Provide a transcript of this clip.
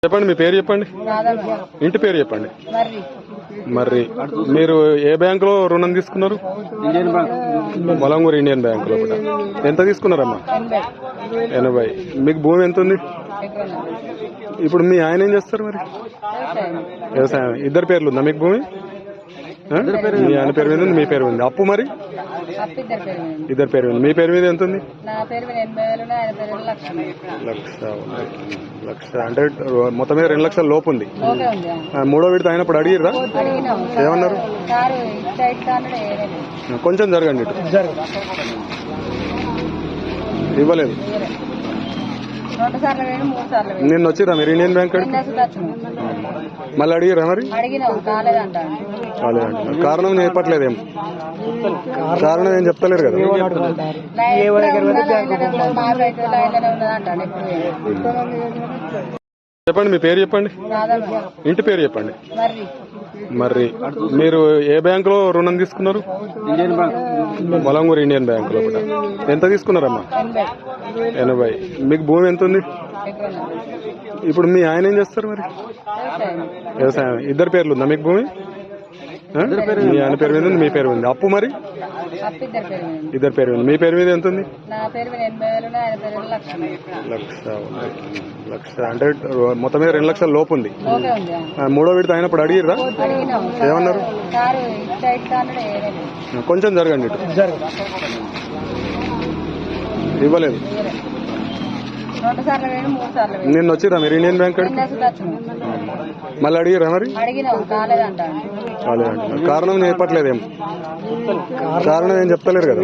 చెప్పండి, మీ పేరు చెప్పండి. ఇంటి పేరు చెప్పండి. మరి మీరు ఏ బ్యాంకులో రుణం తీసుకున్నారు? Indian bank. Malanguru Indian bank లో. ఎంత తీసుకున్నారమ్మా? 80. మీకు భూమి ఎంత ఉంది? ఇప్పుడు మీ ఆయన ఏం చేస్తారు మరి? వ్యవసాయం. ఇద్దరు పేర్లు ఉందా మీకు భూమి? మీ ఆయన పేరు మీద ఉంది, మీ పేరు ఉంది. అప్పు మరి ఇద్దరు పేరు ఉంది. మీ పేరు మీద ఎంత ఉంది? లక్ష అంటే మొత్తం మీద 2 లక్షల లోపు ఉంది. మూడో విడత అయినప్పుడు అడిగిర్రా? ఏమన్నారు? కొంచెం జరగండి, ఇవ్వలేదు. నిన్న వచ్చిరా మీరు ఇండియన్ బ్యాంక్? మళ్ళీ అడిగిరా మరి? కాలేదంట. కారణం చెప్పట్లేదేం? కారణం ఏం చెప్తలేరు కదా. చెప్పండి, మీ పేరు చెప్పండి. ఇంటి పేరు చెప్పండి. మరి మీరు ఏ బ్యాంకులో రుణం తీసుకున్నారు? Indian bank. Malanguru Indian bank లో. ఎంత తీసుకున్నారమ్మా? 80. మీకు భూమి ఎంత ఉంది? ఇప్పుడు మీ ఆయన ఏం చేస్తారు మరి? వ్యవసాయం. ఇద్దరు పేర్లు ఉందా మీకు భూమి? మీ ఆయన పేరు మీద ఉంది, మీ పేరు ఉంది. అప్పు మరి ఇద్దరు పేరు ఉంది. మీ పేరు మీద ఎంత ఉంది? లక్ష అంటే మొత్తం మీద 2 లక్షల లోపు ఉంది. మూడో విడత అయినప్పుడు అడిగిర్రా? ఏమన్నారు? కొంచెం జరగండి, ఇవ్వలేదు. నిన్న వచ్చిరా మీరు ఇండియన్ బ్యాంక్? మళ్ళీ అడిగిరా మరి? కాలేదంట. కారణం చెప్పట్లేదేం? కారణం ఏం చెప్తలేరు కదా.